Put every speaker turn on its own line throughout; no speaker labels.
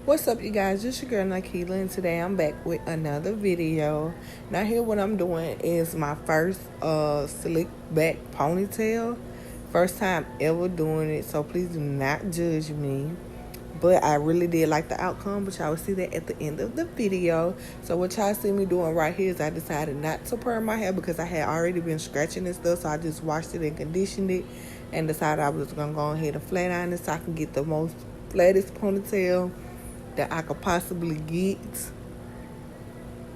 What's up, you guys? It's your girl Nikila, and today I'm back with another video. Now, here what I'm doing is my first slick back ponytail. First time ever doing it, so please do not judge me. But I really did like the outcome, but y'all will see that at the end of the video. So what y'all see me doing right here is I decided not to perm my hair because I had already been scratching and stuff, so I just washed it and conditioned it and decided I was going to go ahead and flat iron it so I can get the most flattest ponytail that I could possibly get.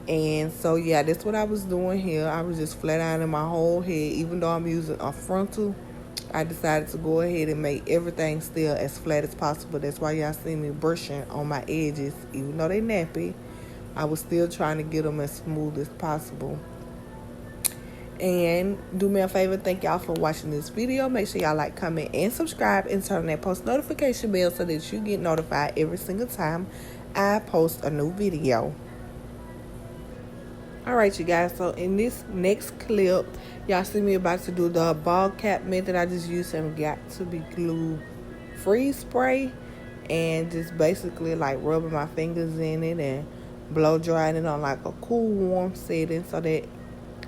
And so yeah, that's what I was doing here. I was just flat ironing my whole head. Even though I'm using a frontal, I decided to go ahead and make everything still as flat as possible. That's why y'all see me brushing on my edges. Even though they nappy, I was still trying to get them as smooth as possible. And do me a favor, thank y'all for watching this video. Make sure y'all like, comment, and subscribe, and turn on that post notification bell so that you get notified every single time I post a new video. Alright, you guys, so in this next clip, y'all see me about to do the ball cap method. I just used some got to be glue freeze spray and just basically like rubbing my fingers in it and blow drying it on like a cool warm setting so that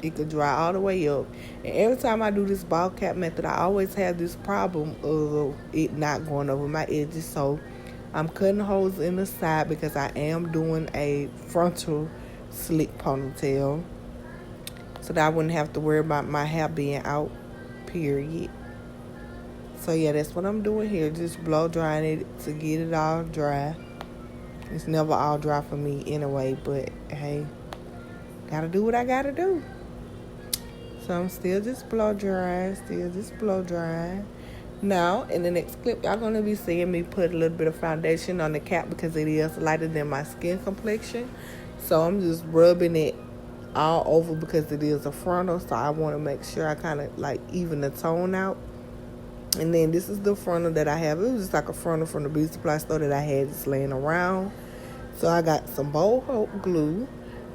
it could dry all the way up. And every time I do this ball cap method, I always have this problem of it not going over my edges. So I'm cutting holes in the side because I am doing a frontal slick ponytail so that I wouldn't have to worry about my hair being out, period. So yeah, that's what I'm doing here. Just blow drying it to get it all dry. It's never all dry for me anyway, but hey, gotta do what I gotta do. So I'm still just blow drying, Now, in the next clip, y'all going to be seeing me put a little bit of foundation on the cap because it is lighter than my skin complexion. So I'm just rubbing it all over because it is a frontal. So I want to make sure I kind of like even the tone out. And then this is the frontal that I have. It was just like a frontal from the beauty supply store that I had just laying around. So I got some Bold Hope glue.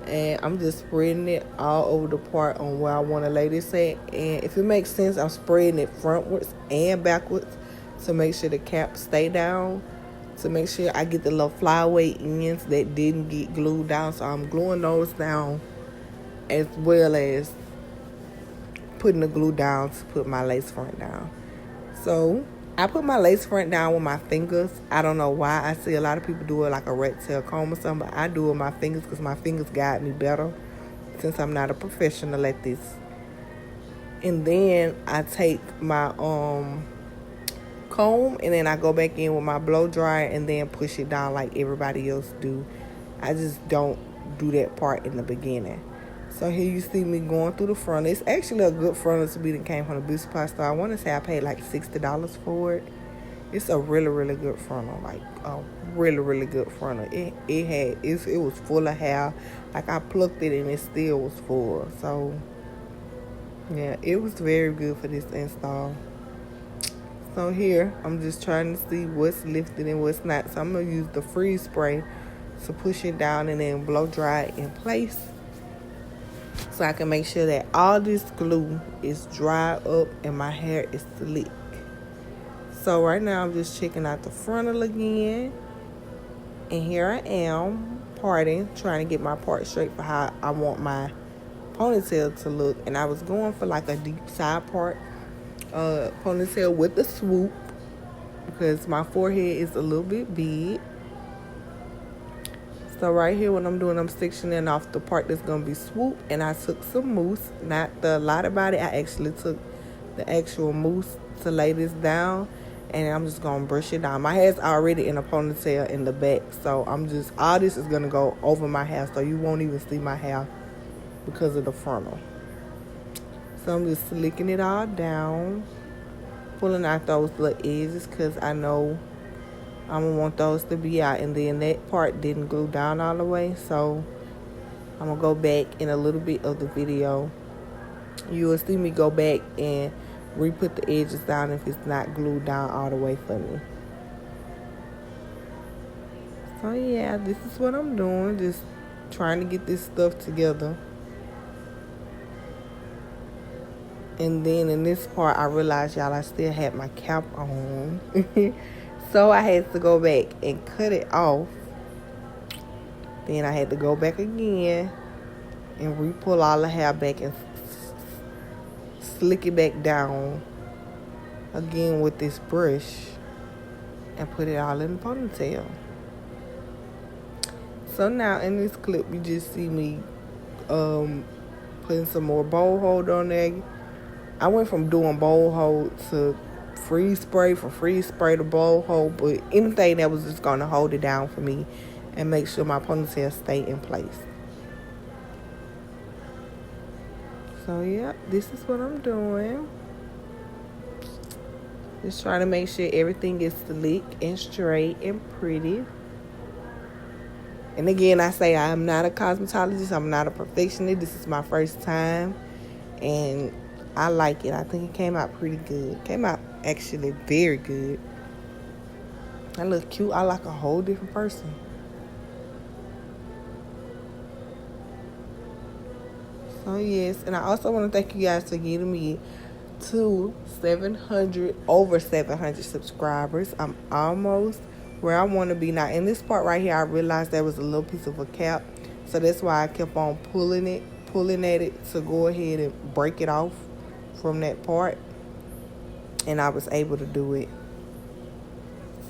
And I'm just spreading it all over the part on where I want to lay this at. And if it makes sense, I'm spreading it frontwards and backwards to make sure the cap stay down. To make sure I get the little flyaway ends that didn't get glued down. So I'm gluing those down as well as putting the glue down to put my lace front down. So I put my lace front down with my fingers. I don't know why. I see a lot of people do it like a rat tail comb or something, but I do it with my fingers because my fingers guide me better since I'm not a professional at this. And then I take my comb and then I go back in with my blow dryer and then push it down like everybody else do. I just don't do that part in the beginning. So here you see me going through the front. It's actually a good frontal to be that came from the beauty supply store. I want to say I paid like $60 for it. It's a really, really good frontal. Like a really, really good frontal. It was full of hair. Like I plucked it and it still was full. So yeah, it was very good for this install. So here I'm just trying to see what's lifted and what's not. So I'm gonna use the freeze spray to push it down and then blow dry it in place. So I can make sure that all this glue is dry up and my hair is slick. So right now I'm just checking out the frontal again. And here I am parting, trying to get my part straight for how I want my ponytail to look. And I was going for like a deep side part ponytail with the swoop because my forehead is a little bit big. So right here what I'm doing, I'm sectioning off the part that's going to be swoop. And I took some mousse, not the lighter body. I actually took the actual mousse to lay this down. And I'm just going to brush it down. My hair's already in a ponytail in the back. So all this is going to go over my hair. So you won't even see my hair because of the frontal. So I'm just slicking it all down. Pulling out those little edges because I know I'm going to want those to be out. And then that part didn't glue down all the way. So I'm going to go back in a little bit of the video. You will see me go back and re-put the edges down if it's not glued down all the way for me. So yeah, this is what I'm doing. Just trying to get this stuff together. And then in this part, I realized, y'all, I still had my cap on. So I had to go back and cut it off Then I had to go back again and re-pull all the hair back and slick it back down again with this brush and put it all in the ponytail. So now in this clip, you just see me putting some more bowl hold on there. I went from doing bowl hold to freeze spray, from freeze spray to bowl hold, but anything that was just going to hold it down for me and make sure my ponytail stay in place. So yeah, this is what I'm doing. Just trying to make sure everything is slick and straight and pretty. And again, I say I'm not a cosmetologist. I'm not a perfectionist. This is my first time. And I like it. I think it came out pretty good. It came out actually very good. I look cute. I like a whole different person. So yes, and I also want to thank you guys for getting me to over 700 subscribers. I'm almost where I want to be now. In this part right here, I realized there was a little piece of a cap, so that's why I kept on pulling at it to go ahead and break it off from that part, and I was able to do it.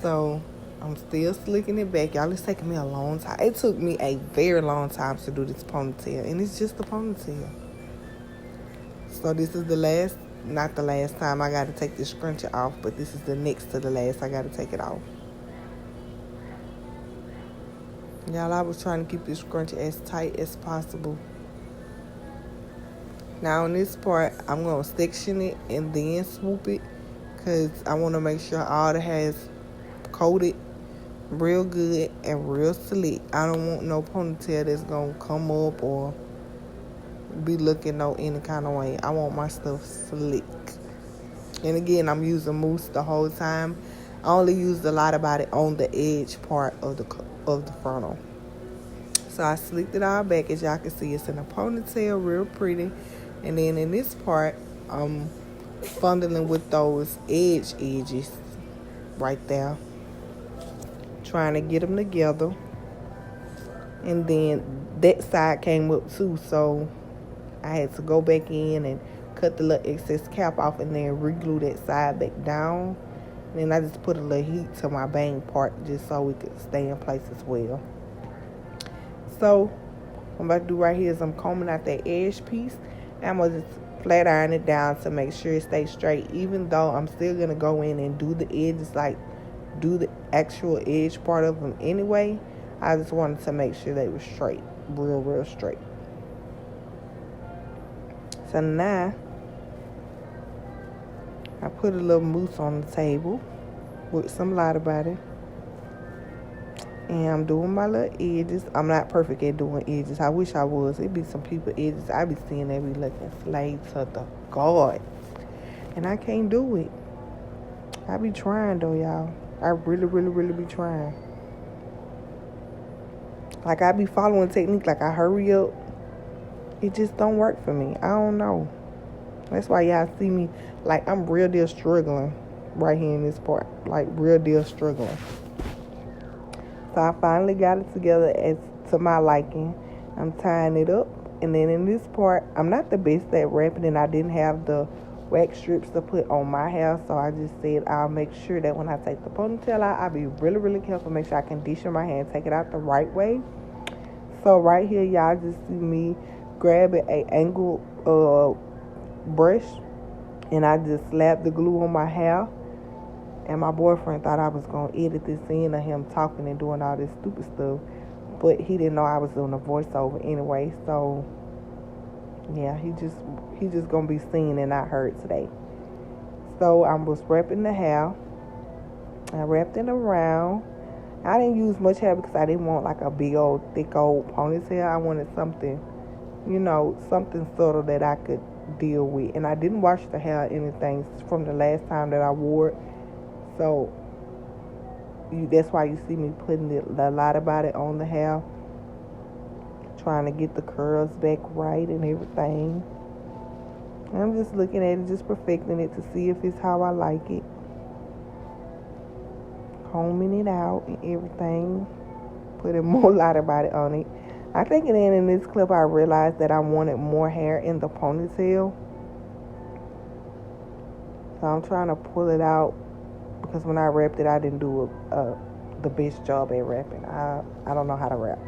So I'm still slicking it back, y'all. It's taking me a long time. It took me a very long time to do this ponytail, and it's just a ponytail. So this is not the last time I got to take this scrunchie off, but this is the next to the last I got to take it off. Y'all, I was trying to keep this scrunchie as tight as possible. Now, in this part, I'm going to section it and then swoop it, because I want to make sure all the hair is coated real good and real slick. I don't want no ponytail that's going to come up or be looking any kind of way. I want my stuff slick. And again, I'm using mousse the whole time. I only used a lot about it on the edge part of the frontal. So I slicked it all back. As y'all can see, it's in a ponytail, real pretty. And then in this part, I'm fondling with those edges right there, trying to get them together. And then that side came up too, so I had to go back in and cut the little excess cap off and then re-glue that side back down. And then I just put a little heat to my bang part just so it could stay in place as well. So what I'm about to do right here is I'm combing out that edge piece. And I'm going to just flat iron it down to make sure it stays straight, even though I'm still going to go in and do the edges, like do the actual edge part of them anyway. I just wanted to make sure they were straight, real straight. So now I put a little mousse on the table with some light about it. And I'm doing my little edges. I'm not perfect at doing edges. I wish I was. It'd be some people edges I be seeing they be looking slave to the God. And I can't do it. I be trying though, y'all. I really be trying. Like I be following technique, like I hurry up. It just don't work for me. I don't know. That's why y'all see me, like I'm real deal struggling right here in this part. Like real deal struggling. So I finally got it together as to my liking. I'm tying it up. And then in this part, I'm not the best at wrapping, and I didn't have the wax strips to put on my hair. So I just said I'll make sure that when I take the ponytail out, I'll be really careful. Make sure I condition my hair and take it out the right way. So right here, y'all just see me grabbing a angled brush. And I just slapped the glue on my hair. And my boyfriend thought I was going to edit this in of him talking and doing all this stupid stuff. But he didn't know I was doing a voiceover anyway. So, yeah, he just going to be seen and not heard today. So, I was wrapping the hair. I wrapped it around. I didn't use much hair because I didn't want like a big old, thick old ponytail. I wanted something, something subtle that I could deal with. And I didn't wash the hair or anything from the last time that I wore it. So that's why you see me putting a lot about it on the hair, trying to get the curls back right and everything. And I'm just looking at it, just perfecting it to see if it's how I like it. Combing it out and everything, putting more lighter body on it. I think then in this clip I realized that I wanted more hair in the ponytail. So I'm trying to pull it out because when I wrapped it, I didn't do the best job at wrapping. I don't know how to wrap.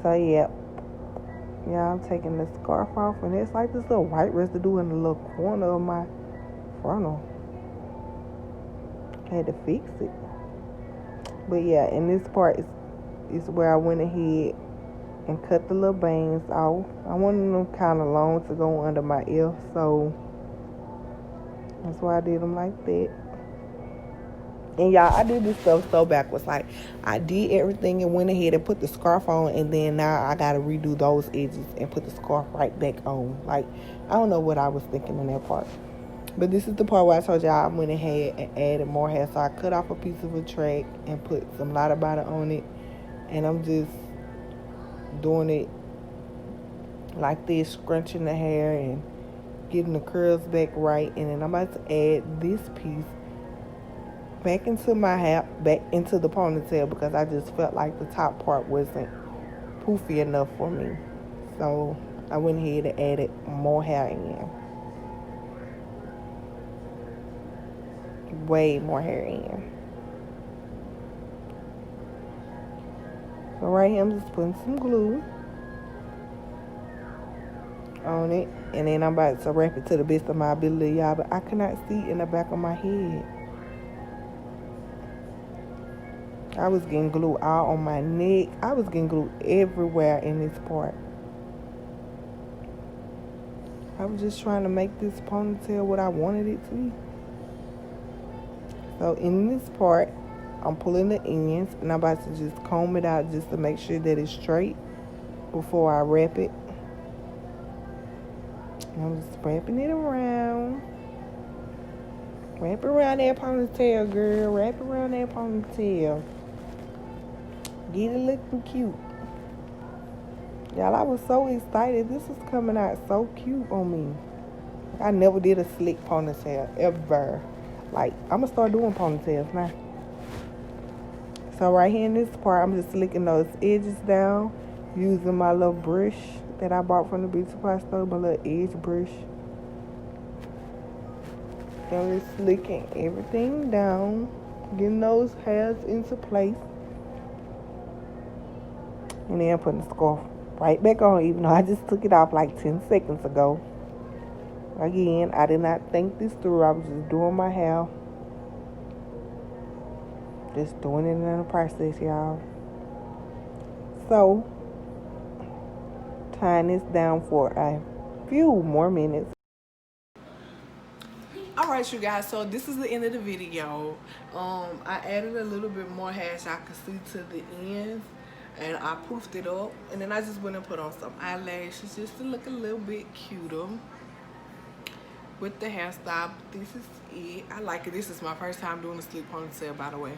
So yeah, I'm taking the scarf off, and it's like this little white residue in the little corner of my frontal. I had to fix it. But yeah, in this part is where I went ahead and cut the little bangs off. I wanted them kind of long to go under my ear, so that's why I did them like that. And y'all, I did this stuff so backwards. Like, I did everything and went ahead and put the scarf on, and then now I gotta redo those edges and put the scarf right back on. Like, I don't know what I was thinking in that part. But this is the part where I told y'all I went ahead and added more hair. So I cut off a piece of a track and put some lighter body on it. And I'm just doing it like this, scrunching the hair and getting the curls back right. And then I'm about to add this piece back into my hair, back into the ponytail, because I just felt like the top part wasn't poofy enough for me. So I went ahead and added more hair in. Way more hair in. So right here I'm just putting some glue on it, and then I'm about to wrap it to the best of my ability, y'all, but I cannot see in the back of my head. I was getting glue all on my neck. I was getting glue everywhere in this part. I was just trying to make this ponytail what I wanted it to be. So in this part, I'm pulling the ends, and I'm about to just comb it out just to make sure that it's straight before I wrap it. And I'm just wrapping it around. Wrap around that ponytail, girl. Wrap around that ponytail. Get it looking cute. Y'all, I was so excited. This is coming out so cute on me. I never did a slick ponytail, ever. Like, I'm going to start doing ponytails now. So right here in this part, I'm just slicking those edges down using my little brush that I bought from the beauty supply store, my little edge brush. I'm just slicking everything down, getting those hairs into place. And then putting the scarf right back on, even though I just took it off like 10 seconds ago. Again, I did not think this through. I was just doing my hair. Just doing it in the process, y'all. So, tying this down for a few more minutes. Alright, you guys, so this is the end of the video. I added a little bit more hair as y'all can see to the ends, and I poofed it up, and then I just went and put on some eyelashes just to look a little bit cuter with the hairstyle. This is it. I like it. This is my first time doing a sleek ponytail, by the way.